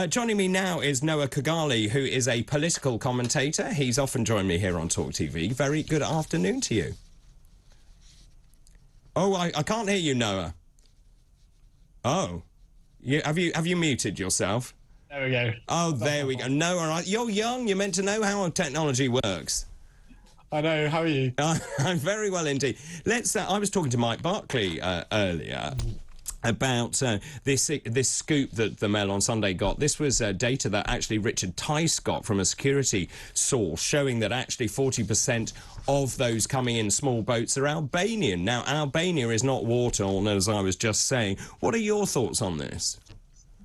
Joining me now is Noah Khogali, who is a political commentator. He's often joined me here on TalkTV. Very good afternoon to you. Oh, I can't hear you, Noah. Oh, have you muted yourself? There we go. Oh, there we go. Noah, you're young. You're meant to know how technology works. I know. How are you? I'm very well indeed. I was talking to Mike Barclay earlier about this scoop that the Mail on Sunday got. This was data that actually Richard Tice got from a security source, showing that actually 40% of those coming in small boats are Albanian. Now, Albania is not war-torn, as I was just saying. What are your thoughts on this?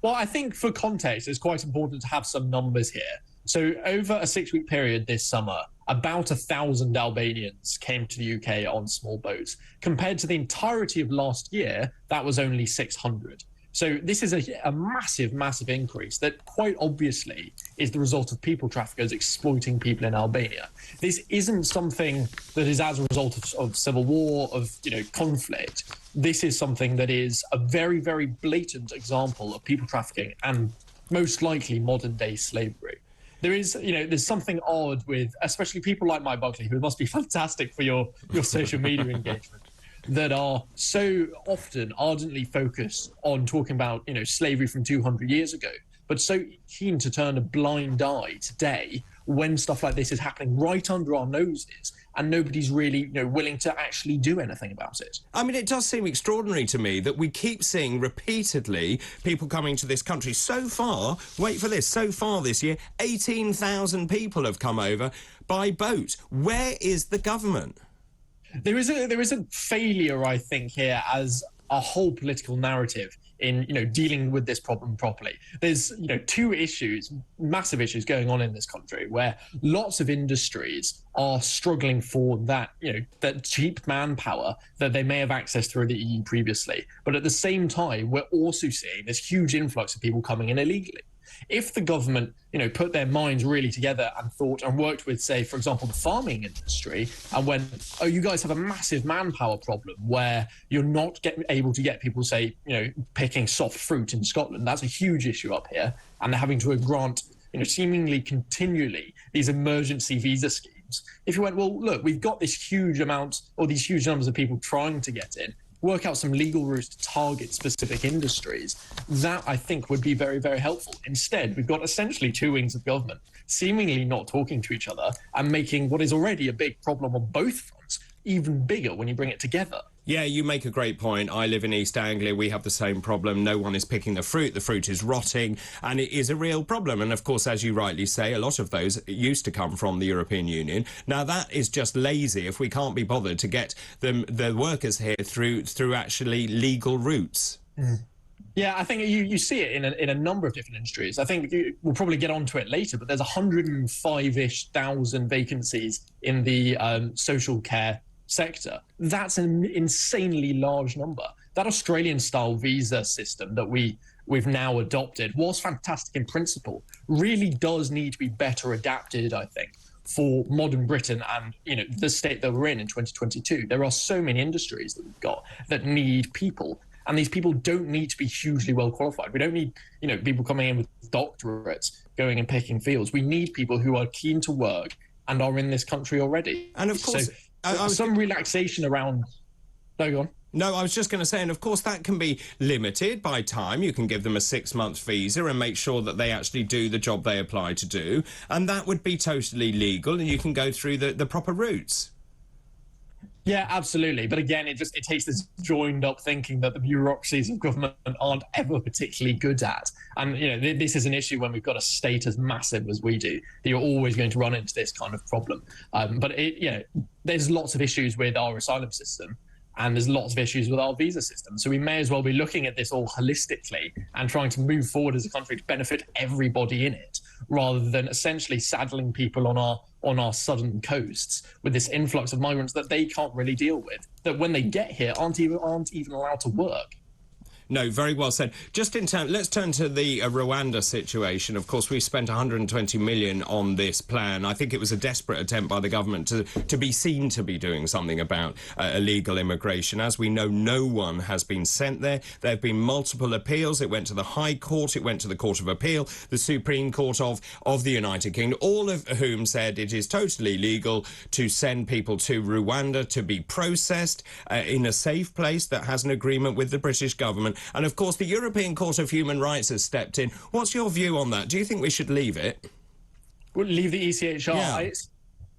Well, I think for context, it's quite important to have some numbers here. So over a 6-week period this summer, about 1,000 Albanians came to the UK on small boats. Compared to the entirety of last year, that was only 600. So this is a massive, massive increase that quite obviously is the result of people traffickers exploiting people in Albania. This isn't something that is as a result of civil war, of conflict. This is something that is a very, very blatant example of people trafficking and most likely modern day slavery. There is, there's something odd with, especially people like Mike Buckley, who must be fantastic for your social media engagement, that are so often ardently focused on talking about, slavery from 200 years ago, but so keen to turn a blind eye today when stuff like this is happening right under our noses and nobody's really, willing to actually do anything about it. I mean, it does seem extraordinary to me that we keep seeing repeatedly people coming to this country. So far, wait for this, so far this year, 18,000 people have come over by boat. Where is the government? There is a failure, I think, here as a whole political narrative in dealing with this problem properly. There's two issues, massive issues going on in this country where lots of industries are struggling for that that cheap manpower that they may have accessed through the EU previously. But at the same time, we're also seeing this huge influx of people coming in illegally. If the government, put their minds really together and thought and worked with, say, for example, the farming industry and went, oh, you guys have a massive manpower problem where you're not able to get people, say, picking soft fruit in Scotland. That's a huge issue up here. And they're having to grant, seemingly continually these emergency visa schemes. If you went, well, look, we've got this huge amount or these huge numbers of people trying to get in, work out some legal routes to target specific industries, that I think would be very, very helpful. Instead, we've got essentially two wings of government seemingly not talking to each other and making what is already a big problem on both fronts even bigger when you bring it together. Yeah, you make a great point. I live in East Anglia. We have the same problem. No one is picking the fruit. The fruit is rotting, and it is a real problem. And of course, as you rightly say, a lot of those used to come from the European Union. Now, that is just lazy if we can't be bothered to get the workers here through actually legal routes. Mm. Yeah, I think you see it in a number of different industries. I think we'll probably get onto it later, but there's 105-ish thousand vacancies in the social care sector. That's an insanely large number. That Australian-style visa system that we've now adopted was fantastic in principle, really does need to be better adapted, I think, for modern Britain and the state that we're in 2022. There are so many industries that we've got that need people, and these people don't need to be hugely well qualified. We don't need people coming in with doctorates going and picking fields. We need people who are keen to work and are in this country already. And of course, some relaxation around. No, go on. No, I was just going to say, and of course that can be limited by time. You can give them a 6-month visa and make sure that they actually do the job they apply to do, and that would be totally legal, and you can go through the proper routes. Yeah, absolutely. But again, it takes this joined up thinking that the bureaucracies of government aren't ever particularly good at. And, this is an issue when we've got a state as massive as we do, that you're always going to run into this kind of problem. But there's lots of issues with our asylum system, and there's lots of issues with our visa system. So we may as well be looking at this all holistically and trying to move forward as a country to benefit everybody in it, rather than essentially saddling people on our southern coasts with this influx of migrants that they can't really deal with, that when they get here aren't even allowed to work. No, very well said. Just in turn, let's turn to the Rwanda situation. Of course, we spent 120 million on this plan. I think it was a desperate attempt by the government to be seen to be doing something about illegal immigration. As we know, no one has been sent there. There have been multiple appeals. It went to the High Court. It went to the Court of Appeal, the Supreme Court of the United Kingdom, all of whom said it is totally legal to send people to Rwanda to be processed in a safe place that has an agreement with the British government. And of course, the European Court of Human Rights has stepped in. What's your view on that? Do you think we should leave it? Well, leave the ECHR? Yeah.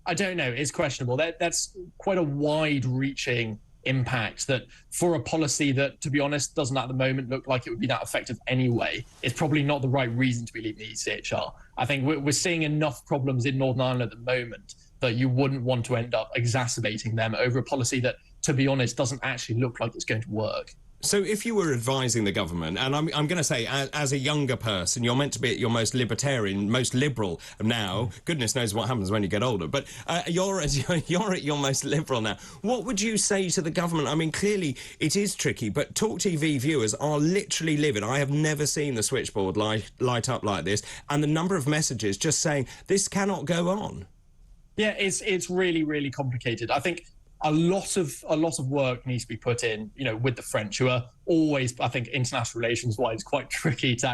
I don't know. It's questionable. That's quite a wide-reaching impact that for a policy that, to be honest, doesn't at the moment look like it would be that effective anyway, it's probably not the right reason to be leaving the ECHR. I think we're seeing enough problems in Northern Ireland at the moment that you wouldn't want to end up exacerbating them over a policy that, to be honest, doesn't actually look like it's going to work. So if you were advising the government, and I'm going to say as a younger person, you're meant to be at your most libertarian, most liberal now. Goodness knows what happens when you get older. But you're at your most liberal now. What would you say to the government? I mean, clearly it is tricky, but TalkTV viewers are literally livid. I have never seen the switchboard light up like this, and the number of messages just saying this cannot go on. Yeah, it's really, really complicated. I think a lot of work needs to be put in, with the French, who are always, I think, international relations wise, quite tricky to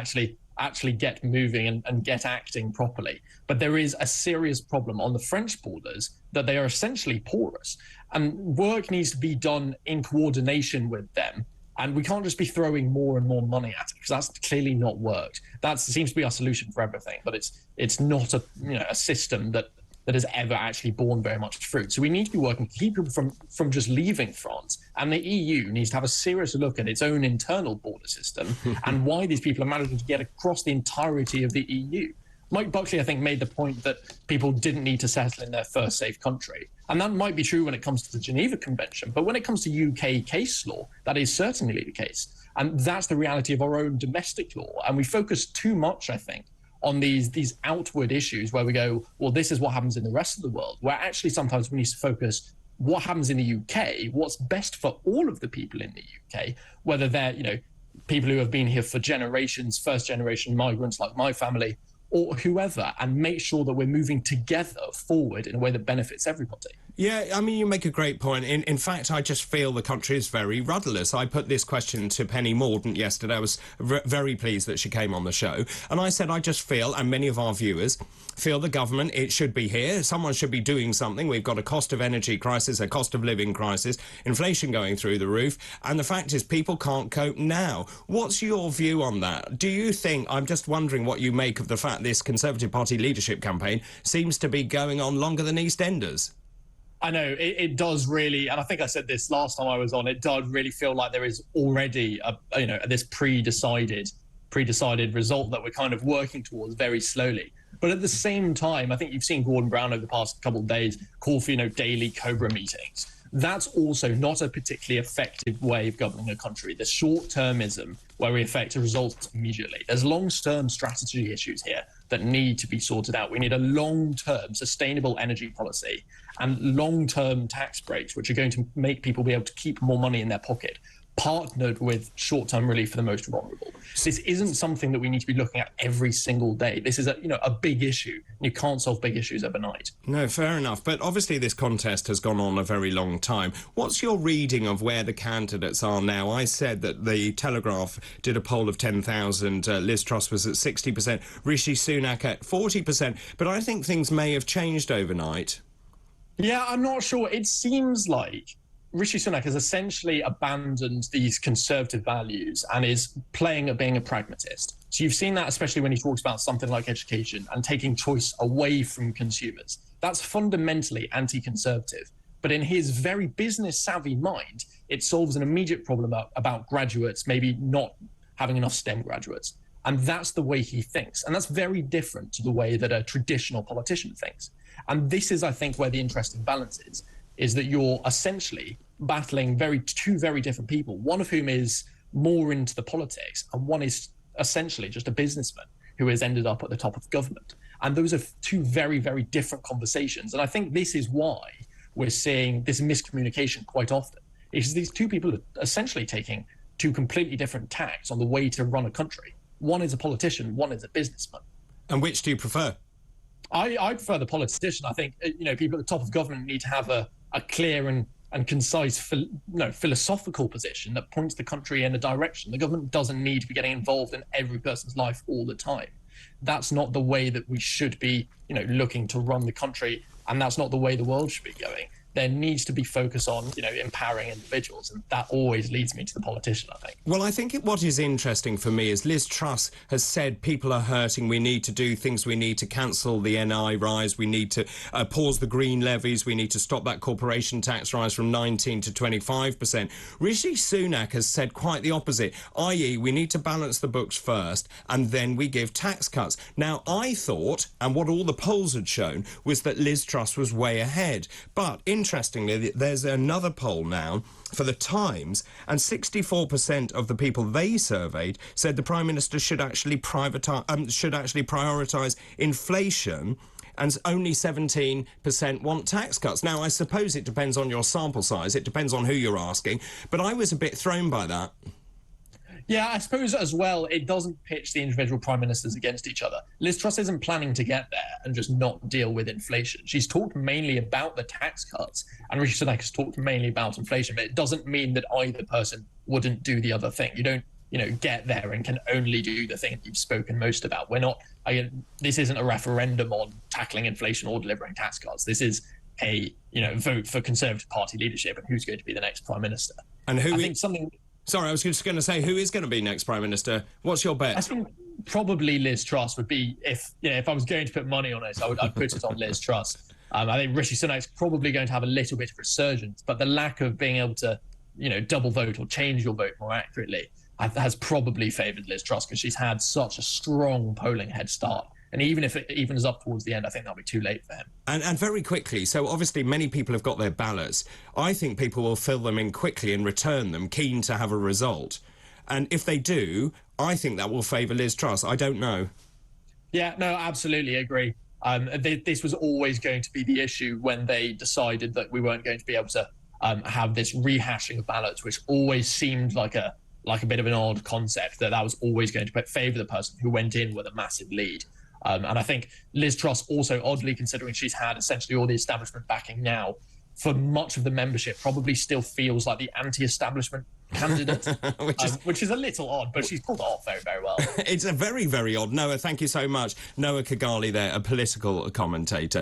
actually get moving and get acting properly. But there is a serious problem on the French borders that they are essentially porous, and work needs to be done in coordination with them. And we can't just be throwing more and more money at it, because that's clearly not worked. That seems to be our solution for everything, but it's not a system that has ever actually borne very much fruit. So we need to be working to keep people from just leaving France. And the EU needs to have a serious look at its own internal border system and why these people are managing to get across the entirety of the EU. Mike Buckley, I think, made the point that people didn't need to settle in their first safe country. And that might be true when it comes to the Geneva Convention. But when it comes to UK case law, that is certainly the case. And that's the reality of our own domestic law. And we focus too much, I think, on these outward issues where we go, well, this is what happens in the rest of the world, where actually sometimes we need to focus what happens in the UK, what's best for all of the people in the UK, whether they're, people who have been here for generations, first generation migrants like my family, or whoever, and make sure that we're moving together forward in a way that benefits everybody. Yeah, I mean, you make a great point. In fact, I just feel the country is very rudderless. I put this question to Penny Mordaunt yesterday. I was very pleased that she came on the show. And I said, I just feel, and many of our viewers feel, the government, it should be here. Someone should be doing something. We've got a cost of energy crisis, a cost of living crisis, inflation going through the roof. And the fact is, people can't cope now. What's your view on that? Do you think, I'm just wondering what you make of the fact this Conservative Party leadership campaign seems to be going on longer than EastEnders? I know it does really, and I think I said this last time I was on. It does really feel like there is already this pre-decided result that we're kind of working towards very slowly. But at the same time, I think you've seen Gordon Brown over the past couple of days call for daily Cobra meetings. That's also not a particularly effective way of governing a country. The short-termism where we affect results immediately. There's long-term strategy issues here that need to be sorted out. We need a long-term sustainable energy policy and long-term tax breaks, which are going to make people be able to keep more money in their pocket, partnered with short-term relief for the most vulnerable. This isn't something that we need to be looking at every single day. This is a big issue. You can't solve big issues overnight. No, fair enough. But obviously this contest has gone on a very long time. What's your reading of where the candidates are now? I said that the Telegraph did a poll of 10,000. Liz Truss was at 60%, Rishi Sunak at 40%. But I think things may have changed overnight. Yeah, I'm not sure. It seems like Rishi Sunak has essentially abandoned these conservative values and is playing at being a pragmatist. So you've seen that especially when he talks about something like education and taking choice away from consumers. That's fundamentally anti-conservative. But in his very business-savvy mind, it solves an immediate problem about graduates maybe not having enough STEM graduates. And that's the way he thinks. And that's very different to the way that a traditional politician thinks. And this is, I think, where the interesting balance is that you're essentially battling two very different people, one of whom is more into the politics and one is essentially just a businessman who has ended up at the top of government. And those are two very, very different conversations. And I think this is why we're seeing this miscommunication quite often, is these two people are essentially taking two completely different tacks on the way to run a country. One is a politician, one is a businessman. And which do you prefer? I prefer the politician. I think people at the top of government need to have a clear and concise philosophical position that points the country in a direction. The government doesn't need to be getting involved in every person's life all the time. That's not the way that we should be looking to run the country, and that's not the way the world should be going. There needs to be focus on empowering individuals, and that always leads me to the politician, I think. Well, I think what is interesting for me is Liz Truss has said people are hurting, we need to do things, we need to cancel the NI rise, we need to pause the green levies, we need to stop that corporation tax rise from 19 to 25%. Rishi Sunak has said quite the opposite, i.e. we need to balance the books first and then we give tax cuts. Now, I thought, and what all the polls had shown, was that Liz Truss was way ahead. But interestingly, there's another poll now for the Times, and 64% of the people they surveyed said the Prime Minister should actually prioritise inflation, and only 17% want tax cuts. Now, I suppose it depends on your sample size, it depends on who you're asking, but I was a bit thrown by that. Yeah, I suppose as well, it doesn't pitch the individual prime ministers against each other. Liz Truss isn't planning to get there and just not deal with inflation. She's talked mainly about the tax cuts, and Rishi Sunak has talked mainly about inflation, but it doesn't mean that either person wouldn't do the other thing. You don't, get there and can only do the thing you've spoken most about. This isn't a referendum on tackling inflation or delivering tax cuts. This is a, vote for Conservative Party leadership and who's going to be the next prime minister. And Sorry, I was just going to say, who is going to be next Prime Minister? What's your bet? I think probably Liz Truss would be, if I was going to put money on it, I'd put it on Liz Truss. I think Rishi Sunak's probably going to have a little bit of resurgence, but the lack of being able to, double vote or change your vote more accurately has probably favoured Liz Truss because she's had such a strong polling head start. And even if it evens up towards the end, I think that'll be too late for him. And very quickly, so obviously many people have got their ballots. I think people will fill them in quickly and return them, keen to have a result. And if they do, I think that will favour Liz Truss. I don't know. Yeah, no, absolutely agree. This was always going to be the issue when they decided that we weren't going to be able to have this rehashing of ballots, which always seemed like a bit of an odd concept, that was always going to favour the person who went in with a massive lead. And I think Liz Truss also, oddly, considering she's had essentially all the establishment backing now, for much of the membership, probably still feels like the anti-establishment candidate, which is a little odd, but she's pulled it off very, very well. It's a very, very odd. Noah, thank you so much. Noah Khogali there, a political commentator.